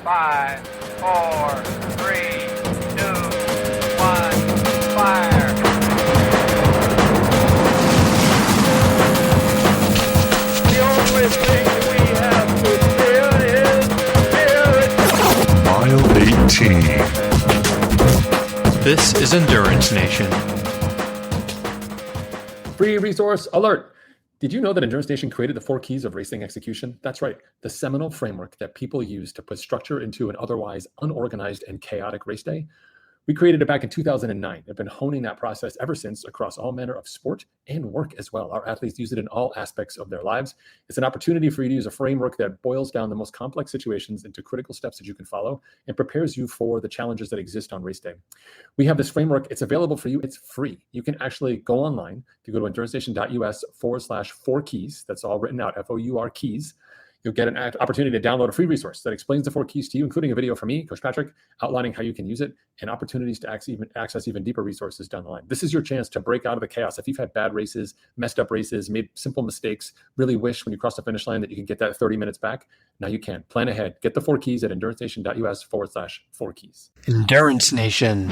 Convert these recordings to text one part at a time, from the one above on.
5, 4, 3, 2, 1, fire. The only thing we have to fear is fear. Mile 18. This is Endurance Nation. Free resource alert. Did you know that Endurance Nation created the 4 keys of racing execution? That's right, the seminal framework that people use to put structure into an otherwise unorganized and chaotic race day. We created it back in 2009. I've been honing that process ever since across all manner of sport and work as well. Our athletes use it in all aspects of their lives. It's an opportunity for you to use a framework that boils down the most complex situations into critical steps that you can follow and prepares you for the challenges that exist on race day. We have this framework. It's available for you. It's free. You can actually go online. If you go to endurancenation.us/4 keys, that's all written out, FOUR keys. You'll get an opportunity to download a free resource that explains the 4 keys to you, including a video from me, Coach Patrick, outlining how you can use it and opportunities to access even deeper resources down the line. This is your chance to break out of the chaos. If you've had bad races, messed up races, made simple mistakes, really wish when you cross the finish line that you can get that 30 minutes back, now you can. Plan ahead. Get the 4 keys at endurancenation.us/4 keys. Endurance Nation.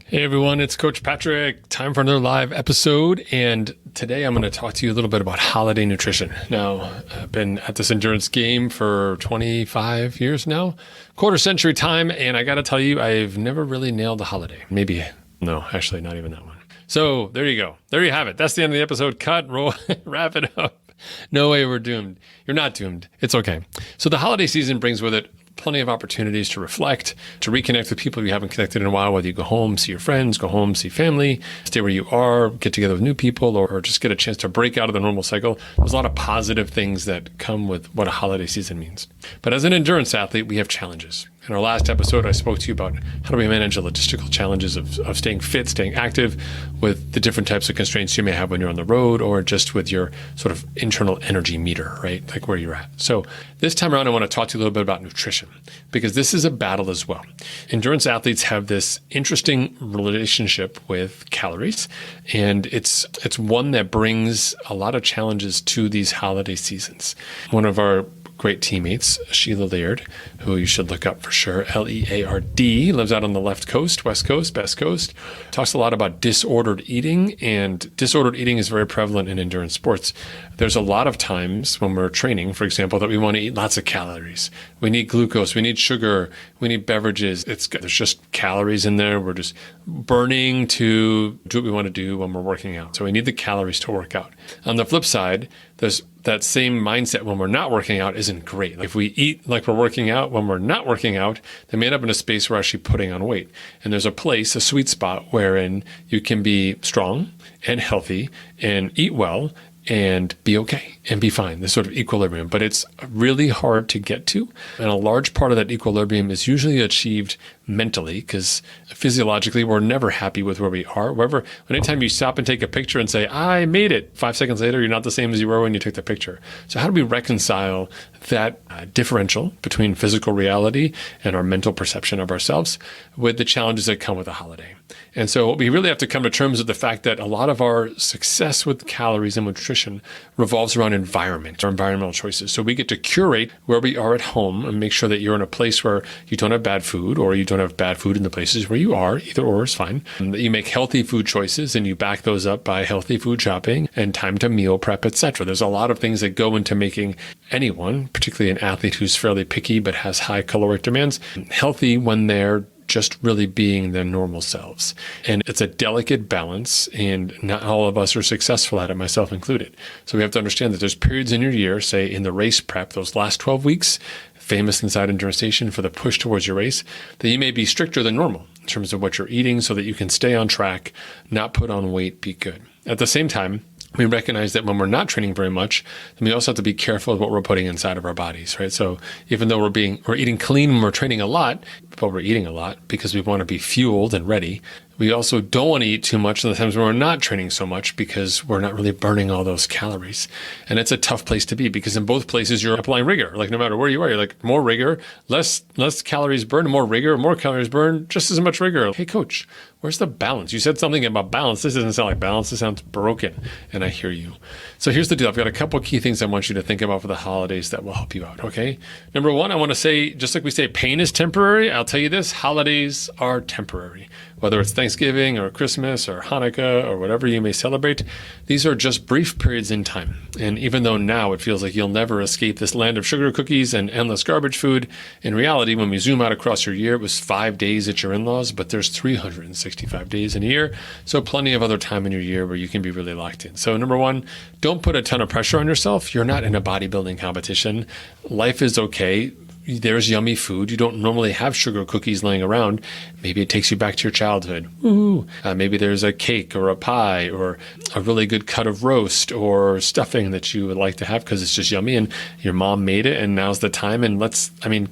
Hey everyone, it's Coach Patrick. Time for another live episode. And today I'm going to talk to you a little bit about holiday nutrition. Now, I've been at this endurance game for 25 years now, quarter century time. And I got to tell you, I've never really nailed a holiday. Maybe, no, actually not even that one. So there you go. There you have it. That's the end of the episode. Cut, roll, wrap it up. No way we're doomed. You're not doomed. It's okay. So the holiday season brings with it plenty of opportunities to reflect, to reconnect with people you haven't connected in a while, whether you go home, see your friends, go home, see family, stay where you are, get together with new people, or just get a chance to break out of the normal cycle. There's a lot of positive things that come with what a holiday season means. But as an endurance athlete, we have challenges. In our last episode, I spoke to you about how do we manage the logistical challenges of staying fit, staying active with the different types of constraints you may have when you're on the road or just with your sort of internal energy meter, right? Like where you're at. So this time around, I want to talk to you a little bit about nutrition because this is a battle as well. Endurance athletes have this interesting relationship with calories, and it's one that brings a lot of challenges to these holiday seasons. One of our great teammates, Sheila Laird, who you should look up for sure, Leard, lives out on the left coast, west coast, best coast, talks a lot about disordered eating, and disordered eating is very prevalent in endurance sports. There's a lot of times when we're training, for example, that we want to eat lots of calories. We need glucose, we need sugar, we need beverages. There's just calories in there. We're just burning to do what we want to do when we're working out. So we need the calories to work out. On the flip side, there's that same mindset when we're not working out isn't great. Like if we eat like we're working out when we're not working out, then we end up in a space where we're actually putting on weight. And there's a place, a sweet spot, wherein you can be strong and healthy and eat well and be okay and be fine, this sort of equilibrium. But it's really hard to get to. And a large part of that equilibrium is usually achieved mentally because physiologically, we're never happy with where we are. However, anytime you stop and take a picture and say, I made it, 5 seconds later, you're not the same as you were when you took the picture. So how do we reconcile that differential between physical reality and our mental perception of ourselves with the challenges that come with a holiday? And so we really have to come to terms with the fact that a lot of our success with calories and nutrition revolves around environment or environmental choices. So we get to curate where we are at home and make sure that you're in a place where you don't have bad food or you don't have bad food in the places where you are. Either or is fine. And that you make healthy food choices and you back those up by healthy food shopping and time to meal prep, etc. There's a lot of things that go into making anyone, particularly an athlete who's fairly picky but has high caloric demands, healthy when they're just really being their normal selves. And it's a delicate balance, and not all of us are successful at it, myself included. So we have to understand that there's periods in your year, say in the race prep, those last 12 weeks, famous inside Endurance Nation for the push towards your race, that you may be stricter than normal in terms of what you're eating so that you can stay on track, not put on weight, be good. At the same time, we recognize that when we're not training very much, then we also have to be careful of what we're putting inside of our bodies, right? So even though we're eating clean when we're training a lot, but we're eating a lot because we want to be fueled and ready, We also don't want to eat too much in the times when we're not training so much because we're not really burning all those calories. And it's a tough place to be because in both places you're applying rigor. Like no matter where you are, you're like more rigor, less calories burned, more rigor, more calories burned, just as much rigor. Hey, coach, where's the balance? You said something about balance. This doesn't sound like balance. This sounds broken. And I hear you. So here's the deal. I've got a couple of key things I want you to think about for the holidays that will help you out. Okay. Number one, I want to say, just like we say, pain is temporary. I'll tell you this, holidays are temporary. Whether it's Thanksgiving or Christmas or Hanukkah or whatever you may celebrate, these are just brief periods in time. And even though now it feels like you'll never escape this land of sugar cookies and endless garbage food, in reality, when we zoom out across your year, it was 5 days at your in-laws, but there's 365 days in a year. So plenty of other time in your year where you can be really locked in. So number one, don't put a ton of pressure on yourself. You're not in a bodybuilding competition. Life is okay. There's yummy food. You don't normally have sugar cookies laying around. Maybe it takes you back to your childhood. Ooh. Maybe there's a cake or a pie or a really good cut of roast or stuffing that you would like to have because it's just yummy and your mom made it and now's the time. And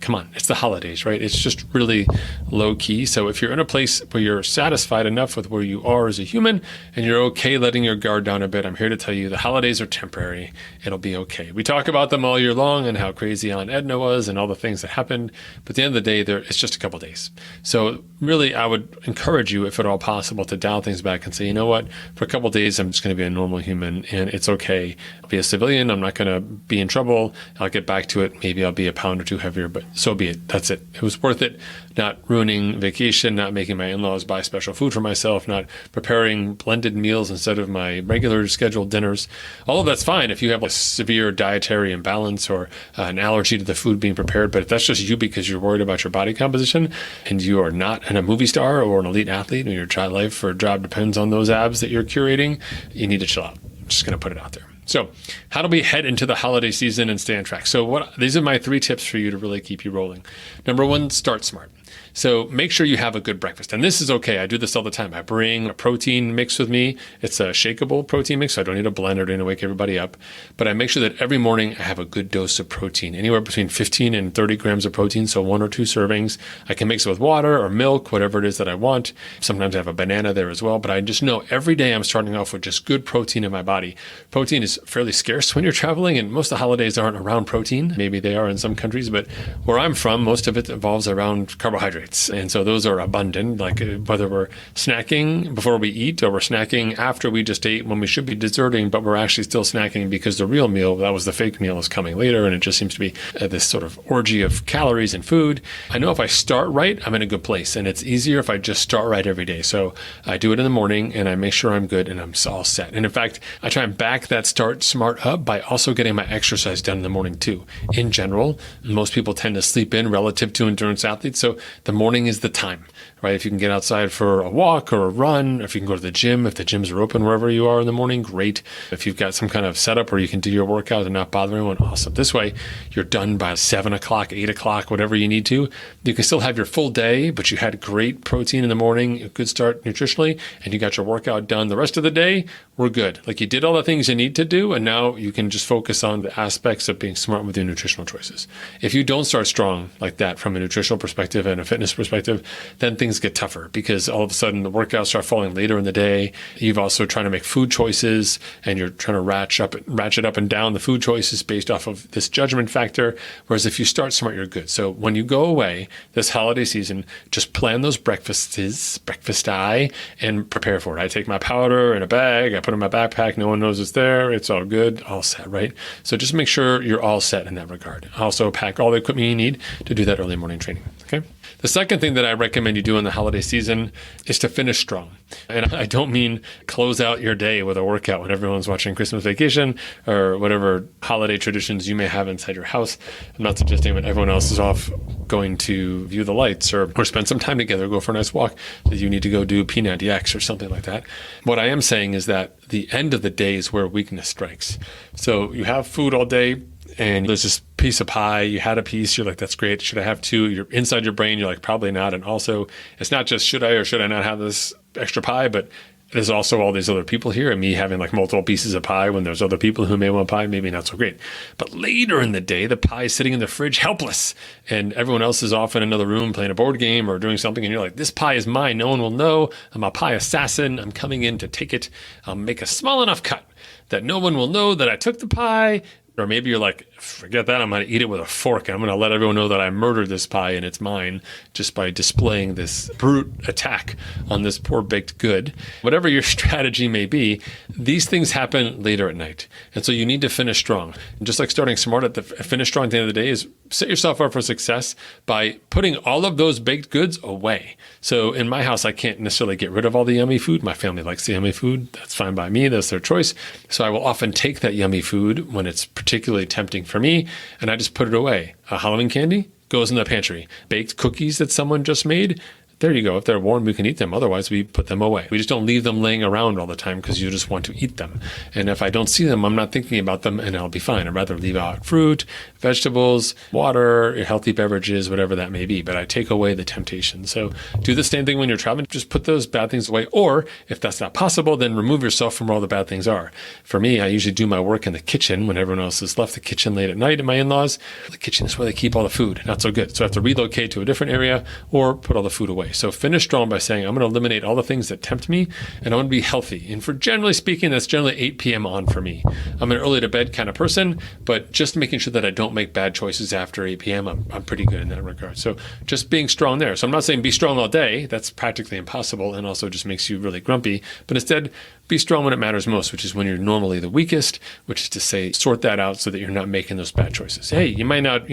come on, it's the holidays, right? It's just really low key. So if you're in a place where you're satisfied enough with where you are as a human and you're okay letting your guard down a bit, I'm here to tell you the holidays are temporary. It'll be okay. We talk about them all year long and how crazy Aunt Edna was and all the things that happened. But at the end of the day, it's just a couple days. So really, I would encourage you, if at all possible, to dial things back and say, you know what, for a couple of days, I'm just going to be a normal human and it's okay. I'll be a civilian. I'm not going to be in trouble. I'll get back to it. Maybe I'll be a pound or two heavier, but so be it. That's it. It was worth it. Not ruining vacation, not making my in-laws buy special food for myself, not preparing blended meals instead of my regular scheduled dinners. All of that's fine if you have a severe dietary imbalance or an allergy to the food being prepared. But if that's just you because you're worried about your body composition and you are not a movie star or an elite athlete and your life or job depends on those abs that you're curating, you need to chill out. I'm just going to put it out there. So how do we head into the holiday season and stay on track? So these are my 3 tips for you to really keep you rolling. Number 1, start smart. So make sure you have a good breakfast. And this is okay. I do this all the time. I bring a protein mix with me. It's a shakeable protein mix, so I don't need a blender to wake everybody up. But I make sure that every morning I have a good dose of protein, anywhere between 15 and 30 grams of protein, so 1 or 2 servings. I can mix it with water or milk, whatever it is that I want. Sometimes I have a banana there as well. But I just know every day I'm starting off with just good protein in my body. Protein is fairly scarce when you're traveling, and most of the holidays aren't around protein. Maybe they are in some countries, but where I'm from, most of it involves around carbohydrates. And so those are abundant, like whether we're snacking before we eat or we're snacking after we just ate when we should be deserting, but we're actually still snacking because the real meal, that was the fake meal, is coming later. And it just seems to be this sort of orgy of calories and food. I know if I start right, I'm in a good place. And it's easier if I just start right every day. So I do it in the morning and I make sure I'm good and I'm all set. And in fact, I try and back that start smart up by also getting my exercise done in the morning too. In general, most people tend to sleep in relative to endurance athletes. So the morning is the time, right? If you can get outside for a walk or a run, if you can go to the gym, if the gyms are open wherever you are in the morning, great. If you've got some kind of setup where you can do your workout and not bother anyone, awesome. This way, you're done by 7 o'clock, 8 o'clock, whatever you need to. You can still have your full day, but you had great protein in the morning, a good start nutritionally, and you got your workout done. The rest of the day, we're good. Like you did all the things you need to do, and now you can just focus on the aspects of being smart with your nutritional choices. If you don't start strong like that from a nutritional perspective and a fitness perspective, then things get tougher because all of a sudden the workouts start falling later in the day. You've also trying to make food choices and you're trying to ratchet up and down the food choices based off of this judgment factor. Whereas if you start smart, you're good. So when you go away this holiday season, just plan those breakfast and prepare for it. I take my powder in a bag, I put it in my backpack, no one knows it's there, it's all good, all set, right? So just make sure you're all set in that regard. Also pack all the equipment you need to do that early morning training, okay? The second thing that I recommend you do in the holiday season is to finish strong. And I don't mean close out your day with a workout when everyone's watching Christmas Vacation or whatever holiday traditions you may have inside your house. I'm not suggesting when everyone else is off going to view the lights or spend some time together, go for a nice walk, that you need to go do P90X or something like that. What I am saying is that the end of the day is where weakness strikes. So you have food all day, and there's this piece of pie, you had a piece, you're like, that's great. Should I have 2? You're inside your brain, you're like, probably not. And also, it's not just should I or should I not have this extra pie, but there's also all these other people here, and me having like multiple pieces of pie when there's other people who may want pie, maybe not so great. But later in the day, the pie is sitting in the fridge helpless, and everyone else is off in another room playing a board game or doing something, and you're like, this pie is mine. No one will know. I'm a pie assassin. I'm coming in to take it. I'll make a small enough cut that no one will know that I took the pie. Or maybe you're like, forget that, I'm going to eat it with a fork. I'm going to let everyone know that I murdered this pie and it's mine just by displaying this brute attack on this poor baked good. Whatever your strategy may be, these things happen later at night. And so you need to finish strong. And just like starting smart at the finish strong at the end of the day is set yourself up for success by putting all of those baked goods away. So in my house, I can't necessarily get rid of all the yummy food. My family likes the yummy food. That's fine by me. That's their choice. So I will often take that yummy food when it's particularly tempting for me, and I just put it away. Halloween candy goes in the pantry. Baked cookies that someone just made, there you go. If they're warm, we can eat them. Otherwise, we put them away. We just don't leave them laying around all the time because you just want to eat them. And if I don't see them, I'm not thinking about them and I'll be fine. I'd rather leave out fruit, vegetables, water, healthy beverages, whatever that may be. But I take away the temptation. So do the same thing when you're traveling. Just put those bad things away. Or if that's not possible, then remove yourself from where all the bad things are. For me, I usually do my work in the kitchen when everyone else has left the kitchen late at night at my in-laws. The kitchen is where they keep all the food. Not so good. So I have to relocate to a different area or put all the food away. So finish strong by saying, I'm going to eliminate all the things that tempt me and I want to be healthy. And for generally speaking, that's generally 8 p.m. on for me. I'm an early to bed kind of person, but just making sure that I don't make bad choices after 8 p.m., I'm pretty good in that regard. So just being strong there. So I'm not saying be strong all day. That's practically impossible and also just makes you really grumpy. But instead, be strong when it matters most, which is when you're normally the weakest, which is to say, sort that out so that you're not making those bad choices. Hey, you might have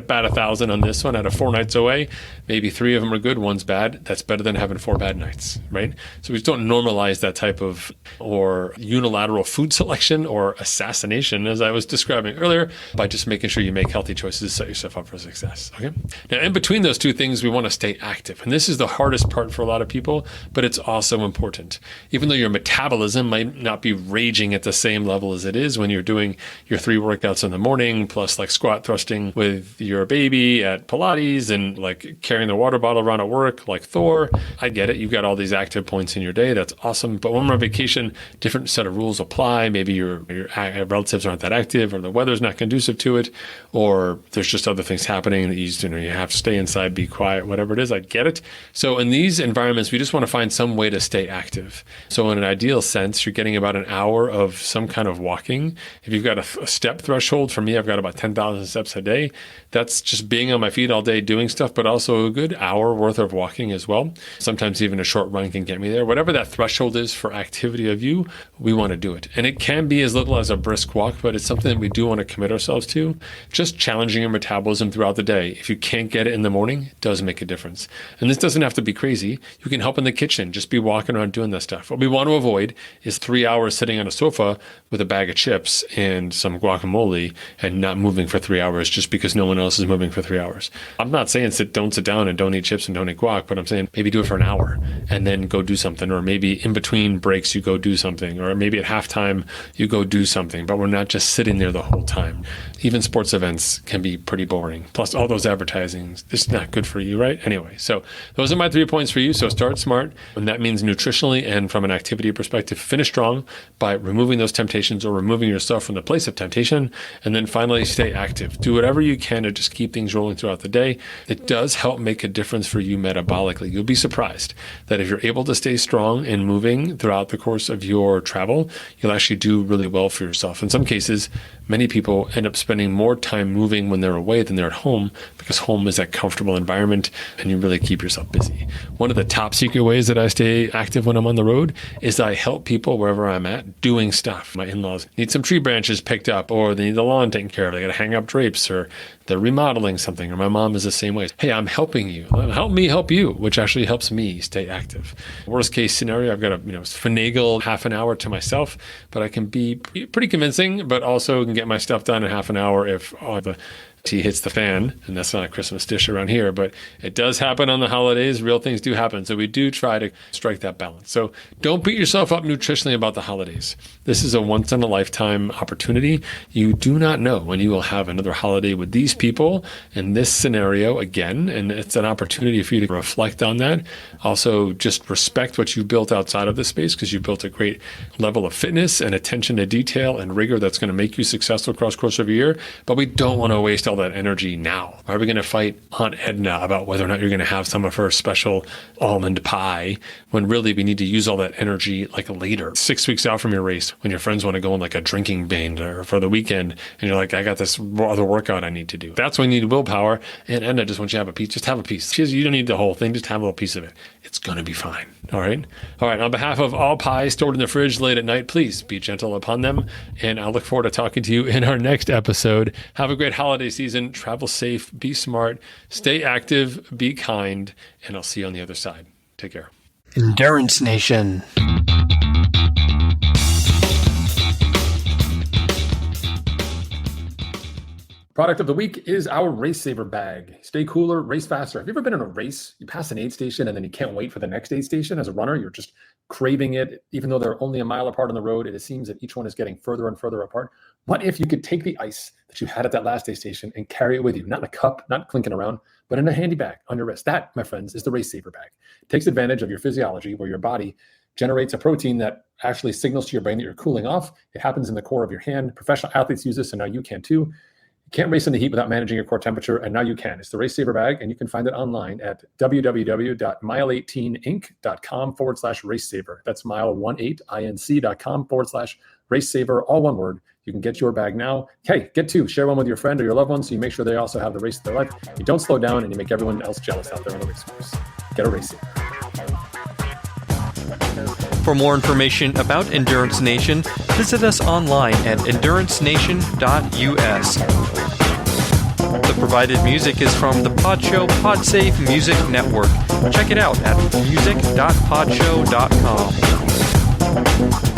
bat 1,000 on this one out of 4 nights away. Maybe 3 of them are good, one's bad. That's better than having 4 bad nights, right? So we just don't normalize that type of or unilateral food selection or assassination, as I was describing earlier, by just making sure you make healthy choices to set yourself up for success, okay? Now, in between those two things, we want to stay active. And this is the hardest part for a lot of people, but it's also important. Even though your metabolism might not be raging at the same level as it is when you're doing your 3 workouts in the morning, plus like squat thrusting with your baby at Pilates and like carrying the water bottle around at work like Thor. I get it. You've got all these active points in your day. That's awesome. But when we're on vacation, different set of rules apply. Maybe your relatives aren't that active or the weather's not conducive to it, or there's just other things happening that you have to stay inside, be quiet, whatever it is. I get it. So in these environments, we just want to find some way to stay active. So in an ideal sense, you're getting about an hour of some kind of walking. If you've got a step threshold, for me, I've got about 10,000 steps a day. That's just being on my feet all day doing stuff, but also a good hour worth of walking as well. Sometimes even a short run can get me there. Whatever that threshold is for activity of you, we want to do it. And it can be as little as a brisk walk, but it's something that we do want to commit ourselves to. Just challenging your metabolism throughout the day. If you can't get it in the morning, it does make a difference. And this doesn't have to be crazy. You can help in the kitchen. Just be walking around doing that stuff. What we want to avoid is 3 hours sitting on a sofa with a bag of chips and some guacamole and not moving for 3 hours just because no one else is moving for 3 hours. I'm not saying don't sit down and don't eat chips and don't eat guac, but I'm saying maybe do it for an hour and then go do something, or maybe in between breaks you go do something, or maybe at halftime you go do something, but we're not just sitting there the whole time. Even sports events can be pretty boring. Plus all those advertisings, it's not good for you, right? Anyway, so those are my 3 points for you. So start smart, and that means nutritionally and from an activity perspective, finish strong by removing those temptations or removing yourself from the place of temptation. And then finally, stay active. Do whatever you can to just keep things rolling throughout the day. It does help make a difference for you metabolically. You'll be surprised that if you're able to stay strong and moving throughout the course of your travel, you'll actually do really well for yourself. In some cases, many people end up spending more time moving when they're away than they're at home, because home is that comfortable environment and you really keep yourself busy. One of the top secret ways that I stay active when I'm on the road is I help people wherever I'm at doing stuff. My in-laws need some tree branches picked up, or they need the lawn taken care of. They got to hang up drapes, or they're remodeling something, or my mom is the same way. Hey, I'm helping you. Help me help you, which actually helps me stay active. Worst case scenario, I've got to finagle half an hour to myself, but I can be pretty convincing, but also can get my stuff done in half an hour if the tea hits the fan, and that's not a Christmas dish around here, but it does happen on the holidays. Real things do happen. So we do try to strike that balance. So don't beat yourself up nutritionally about the holidays. This is a once in a lifetime opportunity. You do not know when you will have another holiday with these people in this scenario again. And it's an opportunity for you to reflect on that. Also, just respect what you built outside of this space, because you built a great level of fitness and attention to detail and rigor that's going to make you successful across the course of a year. But we don't want to waste all that energy now. Are we going to fight Aunt Edna about whether or not you're going to have some of her special almond pie, when really we need to use all that energy like later, 6 weeks out from your race, when your friends want to go on like a drinking bender for the weekend, and you're like, I got this other workout I need to do. That's when you need willpower. And Edna just wants you to have a piece. Just have a piece. You don't need the whole thing. Just have a little piece of it. It's going to be fine. All right. All right. On behalf of all pies stored in the fridge late at night, please be gentle upon them. And I look forward to talking to you in our next episode. Have a great holiday season. Travel safe. Be smart. Stay active. Be kind. And I'll see you on the other side. Take care. Endurance Nation. Product of the week is our Race Saver bag. Stay cooler, race faster. Have you ever been in a race? You pass an aid station and then you can't wait for the next aid station. As a runner, you're just craving it. Even though they're only a mile apart on the road, it seems that each one is getting further and further apart. What if you could take the ice that you had at that last aid station and carry it with you? Not in a cup, not clinking around, but in a handy bag on your wrist. That, my friends, is the Race Saver bag. It takes advantage of your physiology, where your body generates a protein that actually signals to your brain that you're cooling off. It happens in the core of your hand. Professional athletes use this, and now you can too. You can't race in the heat without managing your core temperature, and now you can. It's the Race Saver bag, and you can find it online at www.mile18inc.com/race saver. That's mile18inc.com/race saver, all one word. You can get your bag now. Hey, get two. Share one with your friend or your loved one, so you make sure they also have the race of their life. You don't slow down, and you make everyone else jealous out there on the race course. Get a Race Saver. For more information about Endurance Nation, visit us online at endurancenation.us. The provided music is from the Podshow Podsafe Music Network. Check it out at music.podshow.com.